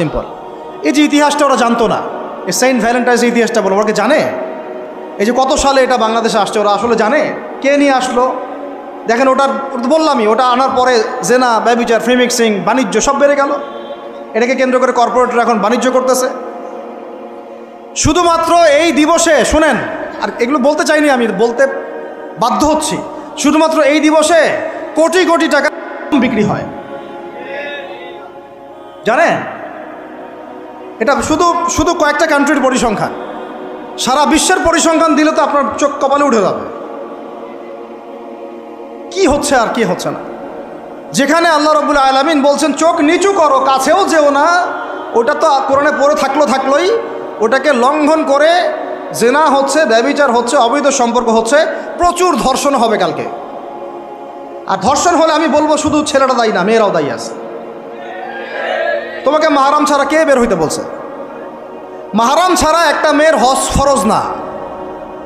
Simple. এই যে ইতিহাসটা ওরা জানতো না, এই সেন্ট ভ্যালেন্টাইন্সের ইতিহাসটা বলো, ওরা কি জানে? এই যে কত সালে এটা বাংলাদেশে আসছে, ওরা আসলে জানে? কে নিয়ে আসলো? দেখেন, ওটার বললামই, ওটা আনার পরে জেনা, ব্যভিচার, ফ্রি মিক্সিং, বাণিজ্য সব বেড়ে গেল। এটাকে কেন্দ্র করে কর্পোরেটরা এখন বাণিজ্য করতেছে। শুধুমাত্র এই দিবসে শুনেন, আর এগুলো বলতে চাইনি, আমি বলতে বাধ্য হচ্ছি, শুধুমাত্র এই দিবসে কোটি কোটি টাকা বিক্রি হয়, জানেন? এটা শুধু শুধু কয়েকটা কান্ট্রির পরিসংখ্যান, সারা বিশ্বের পরিসংখ্যান দিলে তো আপনার চোখ কপালে উঠে যাবে। কি হচ্ছে আর কি হচ্ছে না। যেখানে আল্লাহ রাব্বুল আলামিন বলছেন চোখ নিচু করো, কাছেও যেও না, ওটা তো কোরআনে পড়ে থাকলোই, ওটাকে লঙ্ঘন করে জেনা হচ্ছে, ব্যভিচার হচ্ছে, অবৈধ সম্পর্ক হচ্ছে, প্রচুর ধর্ষণ হবে কালকে। আর ধর্ষণ হলে আমি বলবো শুধু ছেলেটা দায়ী না, মেয়েরাও দায়ী আছে। তোমাকে মাহরাম ছাড়া কে বের হইতে বলছে? মাহরাম ছাড়া একটা মেয়ের হজ ফরজ না।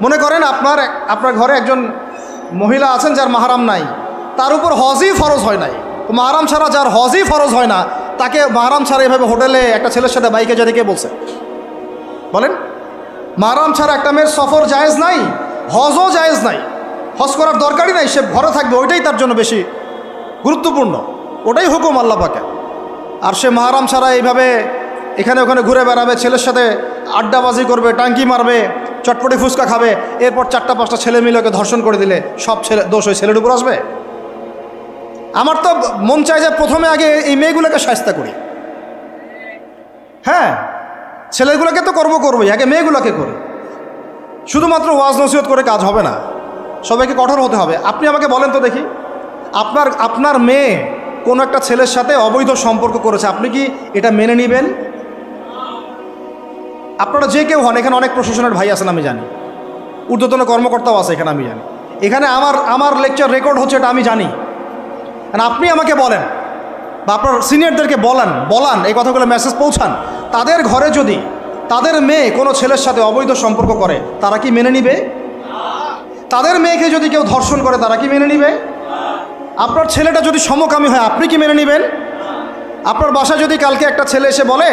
মনে করেন আপনার ঘরে একজন মহিলা আছেন যার মাহরাম নাই, তার উপর হজই ফরজ হয় নাই। তো মাহরাম ছাড়া যার হজই ফরজ হয় না, তাকে মাহরাম ছাড়া এভাবে হোটেলে একটা ছেলের সাথে বাইকে যেতে কে বলছে? বলেন, মাহরাম ছাড়া একটা মেয়ের সফর জায়েজ নাই, হজও জায়েজ নাই, হজ করার দরকারই নাই, সে ঘরে থাকবে, ওইটাই তার জন্য বেশি গুরুত্বপূর্ণ, ওটাই হুকুম আল্লাহ পাকের। আর সে মাহরাম ছাড়া এইভাবে এখানে ওখানে ঘুরে বেড়াবে, ছেলের সাথে আড্ডাবাজি করবে, টাঙ্কি মারবে, চটপটি ফুচকা খাবে, এরপর 4-5টা ছেলে মিলে ওকে ধর্ষণ করে দিলে সব দোষ ওই ছেলের উপর আসবে? আমার তো মন চায় যে প্রথমে আগে এই মেয়েগুলোকে শায়েস্তা করি। হ্যাঁ, ছেলেগুলোকে তো করবোই, আগে মেয়েগুলোকে করি। শুধুমাত্র ওয়াজ নসিহত করে কাজ হবে না, সবাইকে কঠোর হতে হবে। আপনি আমাকে বলেন তো দেখি, আপনার মেয়ে কোনো একটা ছেলের সাথে অবৈধ সম্পর্ক করেছে, আপনি কি এটা মেনে নেবেন? আপনারা যে কেউ হন, এখানে অনেক প্রশাসনের ভাই আছেন আমি জানি, ঊর্ধ্বতন কর্মকর্তাও আছে এখানে আমি জানি, এখানে আমার লেকচার রেকর্ড হচ্ছে এটা আমি জানি। আপনি আমাকে বলেন বা আপনার সিনিয়রদেরকে বলান এই কথাগুলো মেসেজ পৌঁছান, তাদের ঘরে যদি তাদের মেয়ে কোনো ছেলের সাথে অবৈধ সম্পর্ক করে, তারা কি মেনে নিবে? তাদের মেয়েকে যদি কেউ ধর্ষণ করে, তারা কি মেনে নিবে? আপনার ছেলেটা যদি সমকামী হয়, আপনি কি মেনে নেবেন? আপনার বাসায় যদি কালকে একটা ছেলে এসে বলে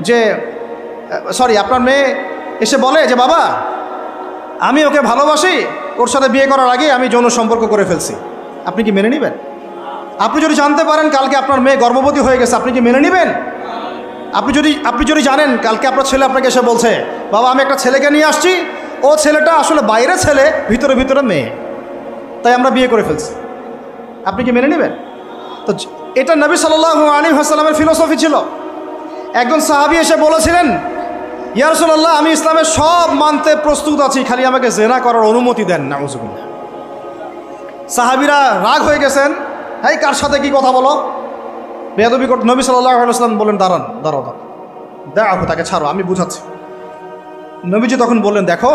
যে আপনার মেয়ে এসে বলে যে বাবা আমি ওকে ভালোবাসি, ওর সাথে বিয়ে করার আগে আমি যৌন সম্পর্ক করে ফেলছি, আপনি কি মেনে নেবেন? আপনি যদি জানতে পারেন কালকে আপনার মেয়ে গর্ভবতী হয়ে গেছে, আপনি কি মেনে নেবেন? আপনি যদি জানেন কালকে আপনার ছেলে আপনাকে এসে বলছে বাবা আমি একটা ছেলেকে নিয়ে আসছি, ও ছেলেটা আসলে বাইরে ছেলে, ভিতরে ভিতরে মেয়ে, তাই আমরা বিয়ে করে ফেলছি, আপনি কি মেনে নেবেন? তো এটা নবী সাল্লাল্লাহু আলাইহি ওয়াসাল্লামের ফিলোসফি ছিল। একজন সাহাবী এসে বলেছিলেন ইয়া রাসূলুল্লাহ আমি ইসলামের সব মানতে প্রস্তুত আছি, খালি আমাকে জেনা করার অনুমতি দেন। নাউযুবিল্লাহ। সাহাবীরা রাগ হয়ে গেছেন, এই কার সাথে কি কথা বলো, বেয়াদবি করতে। নবী সাল্লাল্লাহু আলাইহি ওয়াসাল্লাম বললেন দাঁড়াও, তাকে ছাড়ো, আমি বুঝাচ্ছি। নবীজি তখন বললেন দেখো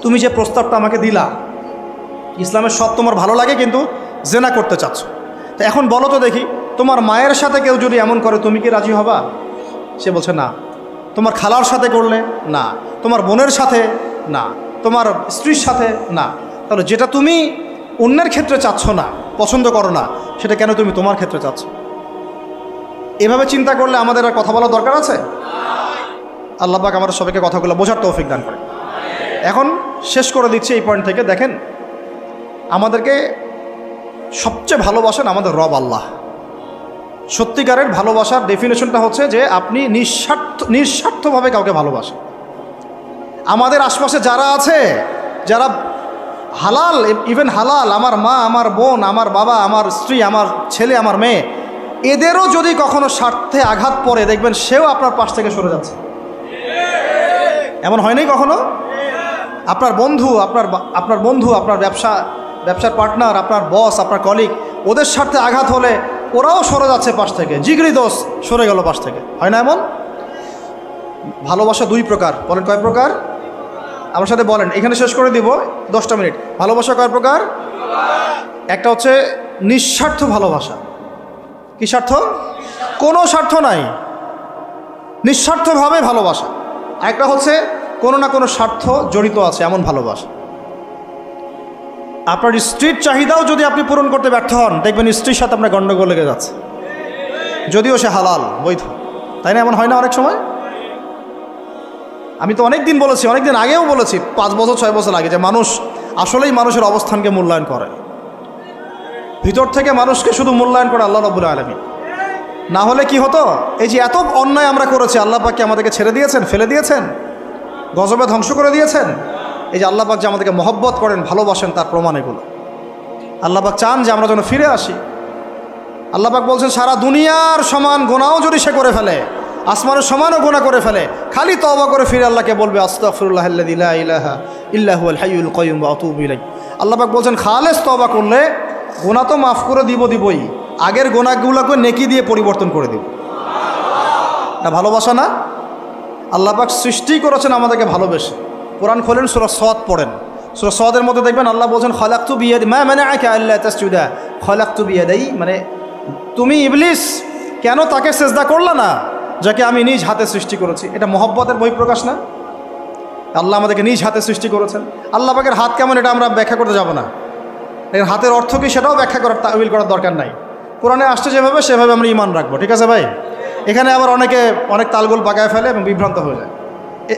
তুমি যে প্রস্তাবটা আমাকে দিলা, ইসলামের সব তোমার ভালো লাগে, কিন্তু জেনা করতে চাচ্ছ, তো এখন বলো তো দেখি তোমার মায়ের সাথে কেউ যদি এমন করে তুমি কি রাজি হবা? সে বলছে না। তোমার খালার সাথে করলে না, তোমার বোনের সাথে না, তোমার স্ত্রীর সাথে না, তাহলে যেটা তুমি অন্যের ক্ষেত্রে চাচ্ছ না, পছন্দ করো না, সেটা কেন তুমি তোমার ক্ষেত্রে চাচ্ছ? এভাবে চিন্তা করলে আমাদের আর কথা বলার দরকার আছে? আল্লাহ পাক আমাদের সবাইকে কথাগুলো বোঝার তৌফিক দান করে। এখন শেষ করে দিচ্ছি এই পয়েন্ট থেকে। দেখেন, আমাদেরকে সবচেয়ে ভালোবাসেন আমাদের রব আল্লাহ। সত্যিকারের ভালোবাসার ডেফিনেশনটা হচ্ছে যে আপনি নিঃস্বার্থভাবে কাউকে ভালোবাসেন। আমাদের আশপাশে যারা আছে, যারা হালাল, ইভেন হালাল, আমার মা, আমার বোন, আমার বাবা, আমার স্ত্রী, আমার ছেলে, আমার মেয়ে, এদেরও যদি কখনো স্বার্থে আঘাত পড়ে, দেখবেন সেও আপনার পাশ থেকে সরে যাচ্ছে। এমন হয়নি কখনো? আপনার বন্ধু, আপনার ব্যবসার পার্টনার, আপনার বস, আপনার কলিগ, ওদের স্বার্থে আঘাত হলে ওরাও সরে যাচ্ছে পাশ থেকে, জিগরি দোষ সরে গেল পাশ থেকে, হয় না এমন? ভালোবাসা 2 প্রকার। বলেন কয় প্রকার? আমার সাথে বলেন, এখানে শেষ করে দিব 10টা মিনিট। ভালোবাসা কয় প্রকার? একটা হচ্ছে নিঃস্বার্থ ভালোবাসা। কি স্বার্থ? কোনো স্বার্থ নাই, নিঃস্বার্থভাবে ভালোবাসা। একটা হচ্ছে কোনো না কোনো স্বার্থ জড়িত আছে এমন ভালোবাসা। আপনার স্ত্রীর চাহিদাও যদি আপনি পূরণ করতে ব্যর্থ হন, দেখবেন স্ত্রীর সাথে আপনার গণ্ডগোল লেগে যাচ্ছে, যদিও সে হালাল, বৈধ। তাই না? এমন হয় না অনেক সময়? আমি তো অনেক দিন বলেছি, অনেক দিন আগেও বলেছি, 5 বছর 6 বছর আগে, যে মানুষ আসলেই মানুষের অবস্থানকে মূল্যায়ন করে, ভিতর থেকে মানুষকে শুধু মূল্যায়ন করে আল্লাহ রাব্বুল আলামিন। না হলে কি হতো? এই যে এত অন্যায় আমরা করেছি, আল্লাহ পাক কি আমাদেরকে ছেড়ে দিয়েছেন, ফেলে দিয়েছেন, গজবে ধ্বংস করে দিয়েছেন? এই যে আল্লাহ পাক যে আমাদেরকে মহব্বত করেন, ভালোবাসেন, তার প্রমাণ এগুলো। আল্লাহ পাক চান যে আমরা যেন ফিরে আসি। আল্লাহ পাক বলছেন সারা দুনিয়ার সমান গুনাহও যদি সে করে ফেলে, আসমানের সমানও গুনাহ করে ফেলে, খালি তওবা করে ফিরে আল্লাহকে বলবে আস্তাগফিরুল্লাহাল্লাযী লা ইলাহা ইল্লা হুয়াল হাইয়ুল কাইয়্যুম ওয়া আতুবু ইলাইহি। আল্লাহ পাক বলছেন খালেস তওবা করলে গুনাহ তো মাফ করে দিবই, আগের গুনাহগুলোকে নেকি দিয়ে পরিবর্তন করে দিব। না ভালোবাসা না? আল্লাহ পাক সৃষ্টি করেছেন আমাদেরকে ভালোবেসে। কোরআন খোলেন, সূরা সদ পড়েন, সূরা সদের মধ্যে দেখবেন আল্লাহ বলছেন খালাকতু বিয়াদি মা মানাআকা আল্লা তাসজুদা খালাকতু বিয়াদাই, মানে তুমি ইবলিস কেন তাকে সেজদা করলা না যাকে আমি নিজ হাতে সৃষ্টি করেছি? এটা মহব্বতের বহিঃপ্রকাশ না? আল্লাহ আমাদেরকে নিজ হাতে সৃষ্টি করেছেন। আল্লাহ পাকের হাত কেমন এটা আমরা ব্যাখ্যা করতে যাব না, হাতের অর্থ কি সেটাও ব্যাখ্যা করার, তাওয়িল করার দরকার নাই। কোরআনে আসছে যেভাবে সেভাবে আমরা ঈমান রাখবো, ঠিক আছে ভাই? এখানে আবার অনেকে অনেক তালগোল পাকায় ফেলে এবং বিভ্রান্ত হয়ে যায়,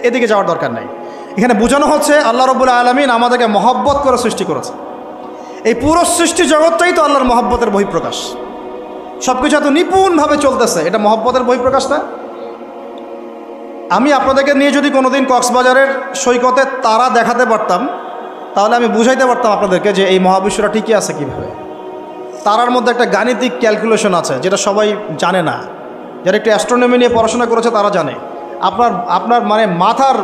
এদিকে যাওয়ার দরকার নাই। এখানে বোঝানো হচ্ছে আল্লাহ রাব্বুল আলামিন আমাদেরকে মহব্বত করে সৃষ্টি করেছে। এই পুরো সৃষ্টি জগৎটাই তো আল্লাহর মহব্বতের বহিঃপ্রকাশ। সব কিছু এত নিপুণভাবে চলতেছে, এটা মহব্বতের বহিঃপ্রকাশ না? আমি আপনাদেরকে নিয়ে যদি কোনোদিন কক্সবাজারের সৈকতে তারা দেখাতে পারতাম, তাহলে আমি বুঝাইতে পারতাম আপনাদেরকে যে এই মহাবিশ্বটা ঠিকই আছে কীভাবে। তারার মধ্যে একটা গাণিতিক ক্যালকুলেশন আছে যেটা সবাই জানে না। যারা একটু অ্যাস্ট্রোনমি নিয়ে পড়াশোনা করেছে তারা জানে। আপনার মানে মাথার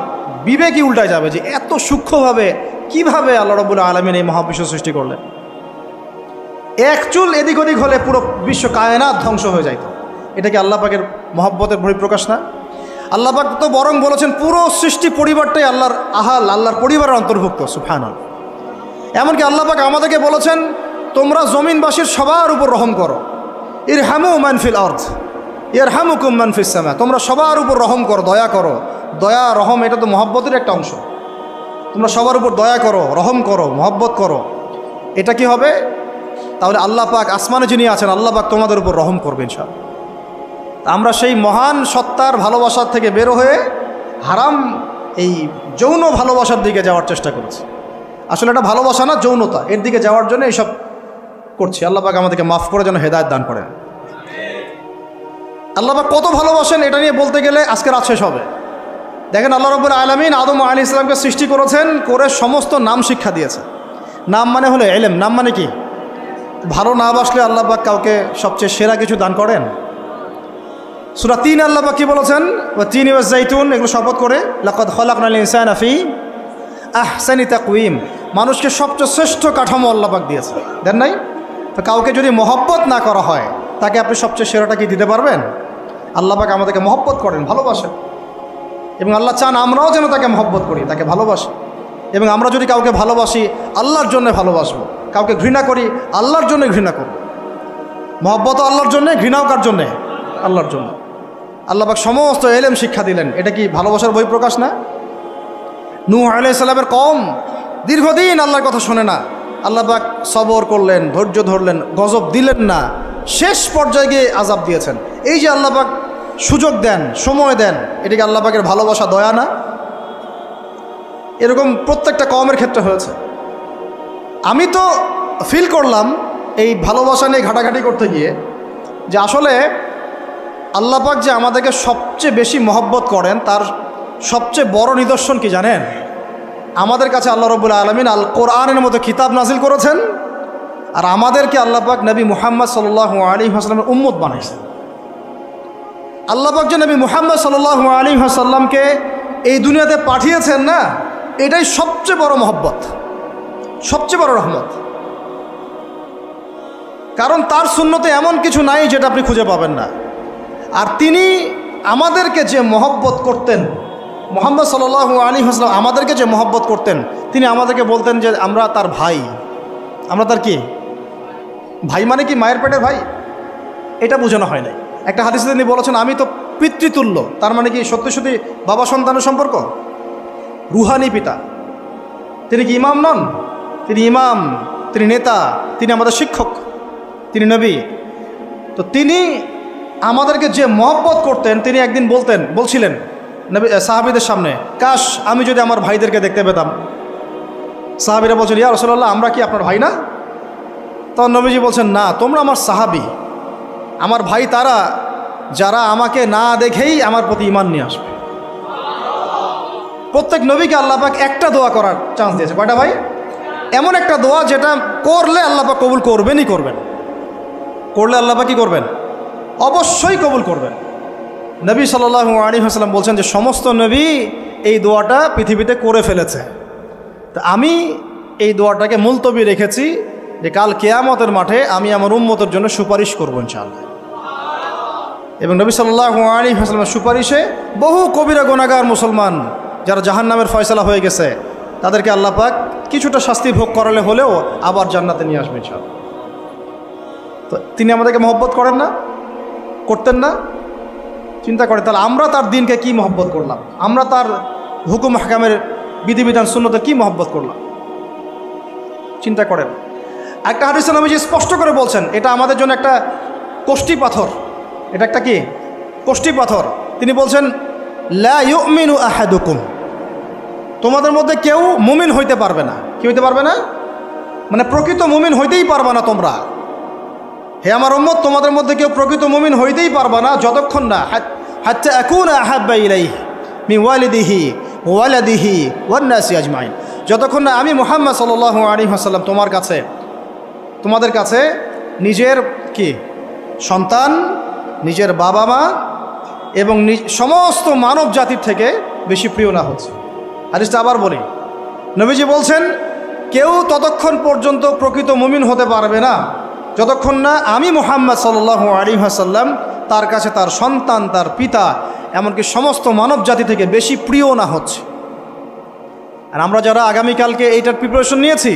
বিবেকই উল্টায় যাবে যে এত সূক্ষ্মভাবে কিভাবে আল্লাহ রাব্বুল আলামিন এই মহাবিশ্ব সৃষ্টি করলেন। এক চুল এদিক ওদিক হলে পুরো বিশ্ব কায়নাত ধ্বংস হয়ে যাইত। এটা কি আল্লাহ পাকের মহব্বতের বহিঃপ্রকাশ না? আল্লাহ পাক তো বরং বলেছেন পুরো সৃষ্টি পরিবারটাই আল্লাহর আল্লাহর পরিবারের অন্তর্ভুক্ত। সুবহানাল্লাহ। এমনকি আল্লাহ পাক আমাদেরকে বলেছেন তোমরা জমিনবাসীর সবার উপর রহম করো, ইরহামু মান ফিল আরদ ইয়ারহামুকুম মান ফিস সামা। তোমরা সবার উপর রহম করো, দয়া করো। দয়া রহম এটা তো মহব্বতের একটা অংশ। তোমরা সবার উপর দয়া করো, রহম করো, মহব্বত করো। এটা কি হবে? তাহলে আল্লাহ পাক আসমানে যিনি আছেন আল্লাহ পাক তোমাদের উপর রহম করবে ইনশাআল্লাহ। আমরা সেই মহান সত্তার ভালোবাসার থেকে বের হয়ে হারাম এই যৌন ভালোবাসার দিকে যাওয়ার চেষ্টা করেছি। আসলে এটা ভালোবাসা না, যৌনতা, এর দিকে যাওয়ার জন্য এইসব করছি। আল্লাহ পাক আমাদেরকে মাফ করে যেন হেদায়েত দান করেন। আল্লাহ পাক কত ভালোবাসেন এটা নিয়ে বলতে গেলে আজকে রাত শেষ হবে। দেখেন আল্লাহ রাব্বুল আলামিন আদম আলাইহিস সালামকে সৃষ্টি করেছেন, করে সমস্ত নাম শিক্ষা দিয়েছে। নাম মানে হলো ইলম। নাম মানে কি? ভালো না বাসলে আল্লাহ পাক কাউকে সবচেয়ে সেরা কিছু দান করেন? সূরা ৩ আল্লাহ পাক কি বলেছেন? ওয়া তিন ওয়া জাইতুন, এগুলো শপথ করে লাকাদ খালাকনাল ইনসানা ফি আহসানি তাকওয়িম। মানুষকে সবচেয়ে শ্রেষ্ঠ কাঠামো আল্লাহ পাক দিয়েছে, দেন নাই? তো কাউকে যদি মহব্বত না করা হয় তাকে আপনি সবচেয়ে সেরাটা কি দিতে পারবেন? আল্লাহ পাক আমাদেরকে মহব্বত করেন, ভালোবাসেন, এবং আল্লাহ চান আমরাও যেন তাকে মহব্বত করি, তাকে ভালোবাসি। এবং আমরা যদি কাউকে ভালোবাসি আল্লাহর জন্য ভালোবাসবো, কাউকে ঘৃণা করি আল্লাহর জন্য ঘৃণা করব। মহব্বত আল্লাহর জন্যে, ঘৃণাও কার জন্যে? আল্লাহর জন্য। আল্লাহ পাক সমস্ত ইলম শিক্ষা দিলেন, এটা কি ভালোবাসার বহিঃপ্রকাশ না? নূহ আলাইহিস সালামের কওম দীর্ঘদিন আল্লাহর কথা শোনে না, আল্লাহ পাক সবর করলেন, ধৈর্য ধরলেন, গজব দিলেন না, শেষ পর্যায়ে গিয়ে আযাব দিয়েছেন। এই যে আল্লাহ পাক সুযোগ দেন, সময় দেন, এটাকে আল্লাহ পাকের ভালোবাসা, দয়া না? এরকম প্রত্যেকটা কওমের ক্ষেত্রে হয়েছে। আমি তো ফিল করলাম এই ভালোবাসা নিয়ে ঘাটাঘাটি করতে গিয়ে যে আসলে আল্লাহ পাক যে আমাদেরকে সবচেয়ে বেশি মহব্বত করেন তার সবচেয়ে বড় নিদর্শন কি জানেন? আমাদের কাছে আল্লাহ রাব্বুল আলামিন আল কোরআনের মতো কিতাব নাজিল করেছেন, আর আমাদেরকে আল্লাহ পাক নবী মুহাম্মদ সাল্লাল্লাহু আলাইহি ওয়াসাল্লামের উম্মত বানাইছেন। আল্লাহ পাক যে নবী মুহাম্মদ সাল্লাল্লাহু আলাইহি ওয়াসাল্লামকে এই দুনিয়াতে পাঠিয়েছেন না, এটাই সবচেয়ে বড় মহব্বত, সবচেয়ে বড় রহমত। কারণ তার সুন্নতে এমন কিছু নাই যেটা আপনি খুঁজে পাবেন না। আর তিনি আমাদেরকে যে মহব্বত করতেন, মুহাম্মদ সাল্লাল্লাহু আলাইহি ওয়াসাল্লাম আমাদেরকে যে মহব্বত করতেন, তিনি আমাদেরকে বলতেন যে আমরা তার ভাই। আমরা তার কি ভাই? মানে কি মায়ের পেটের ভাই? এটা বোঝানো হয় নাই। একটা হাদিসে তিনি বলেছেন আমি তো পিতৃতুল্য। তার মানে কি সত্যি সত্যি বাবা সন্তানের সম্পর্ক? রুহানি পিতা। তিনি কি ইমাম নন? তিনি ইমাম, তিনি নেতা, তিনি আমাদের শিক্ষক, তিনি নবী। তো তিনি আমাদেরকে যে মহব্বত করতেন তিনি একদিন বলছিলেন নবী সাহাবীদের সামনে, কাশ আমি যদি আমার ভাইদেরকে দেখতে পেতাম। সাহাবীরা বলছেন, ইয়া রাসূলুল্লাহ আমরা কি আপনার ভাই না? তখন নবীজি বলছেন, না তোমরা আমার সাহাবী, আমার ভাই তারা যারা আমাকে না দেখেই আমার প্রতি ঈমান নিয়ে আসবে। প্রত্যেক নবীকে আল্লাহ পাক একটা দোয়া করার চান্স দিয়েছে। কয়টা ভাই? এমন একটা দোয়া যেটা করলে আল্লাহ পাক কবুল করবেনই করবেন। করলে আল্লাহ পাক কি করবেন? অবশ্যই কবুল করবেন। নবী সাল্লাল্লাহু আলাইহি ওয়াসাল্লাম বলছেন যে সমস্ত নবী এই দোয়াটা পৃথিবীতে করে ফেলেছে, তো আমি এই দোয়াটাকে মুলতবি রেখেছি যে কাল কিয়ামতের মাঠে আমি আমার উম্মতের জন্য সুপারিশ করবো ইনশাআল্লাহ। এবং নবী সাল্লাল্লাহু আলাইহি ওয়াসাল্লামের সুপারিশে বহু কবিরা গুনাহগার মুসলমান যারা জাহান্নামের ফয়সালা হয়ে গেছে তাদেরকে আল্লাহ পাক কিছুটা শাস্তি ভোগ করালে হলেও আবার জান্নাতে নিয়ে আসবে ইনশাআল্লাহ। তো তিনি আমাদেরকে মহব্বত করেন না? করতেন না? চিন্তা করে তাহলে আমরা তার দিনকে কি মহব্বত করলাম, আমরা তার হুকুম হাকামের বিধিবিধান সুন্নতের কি মহব্বত করলাম, চিন্তা করেন। একটা হাদিসে নবীজি স্পষ্ট করে বলছেন এটা আমাদের জন্য একটা কষ্টি পাথর। এটা একটা কি কষ্টি পাথর। তিনি বলছেন, লা ইউমিনু আহাদুকুম, তোমাদের মধ্যে কেউ মুমিন হইতে পারবে না। কি হইতে পারবে না? মানে প্রকৃত মুমিন হইতেই পারবে না তোমরা। হে আমার উম্মত, তোমাদের মধ্যে কেউ প্রকৃত মুমিন হইতেই পারবে না যতক্ষণ না হাত্তা আকুনা আহাব্বা ইলাইহি মিন ওয়ালিদিহি ওয়ালাদিহি ওয়ান নাসি আজমাইন, যতক্ষণ না আমি মুহাম্মদ সাল্লাল্লাহু আলাইহি ওয়াসাল্লাম তোমাদের কাছে নিজের কি সন্তান, নিজের বাবা মা এবং সমস্ত মানব জাতির থেকে বেশি প্রিয় না হচ্ছে। হাদিসটা আবার বলি, নবীজি বলছেন কেউ ততক্ষণ পর্যন্ত প্রকৃত মুমিন হতে পারবে না যতক্ষণ না আমি মুহাম্মদ সাল্লাল্লাহু আলাইহি ওয়াসাল্লাম তার কাছে তার সন্তান, তার পিতা, এমনকি সমস্ত মানব জাতি থেকে বেশি প্রিয় না হচ্ছে। আর আমরা যারা আগামীকালকে এইটার প্রিপারেশন নিয়েছি,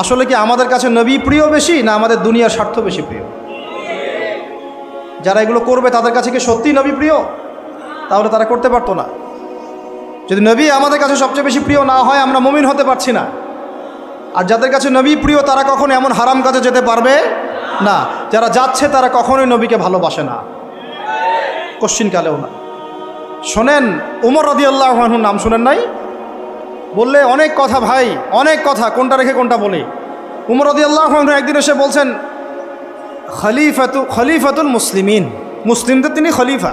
আসলে কি আমাদের কাছে নবী প্রিয় বেশি না আমাদের দুনিয়ার স্বার্থ বেশি প্রিয়? যারা এগুলো করবে তাদের কাছে কি সত্যিই নবী প্রিয়? তাহলে তারা করতে পারতো না। যদি নবী আমাদের কাছে সবচেয়ে বেশি প্রিয় না হয় আমরা মুমিন হতে পারছি না। আর যাদের কাছে নবী প্রিয় তারা কখনো এমন হারাম কাজে যেতে পারবে না। যারা যাচ্ছে তারা কখনোই নবীকে ভালোবাসে না, কোশ্চিনকালেও না। শোনেন, উমর রাদিয়াল্লাহু আনহুর নাম শুনেন নাই? বললে অনেক কথা ভাই, অনেক কথা, কোনটা রেখে কোনটা বলি। উমর রাদিয়াল্লাহু আনহু একদিন এসে বলছেন খলিফাতুল মুসলিমিন, মুসলিমদের তিনি খলিফা।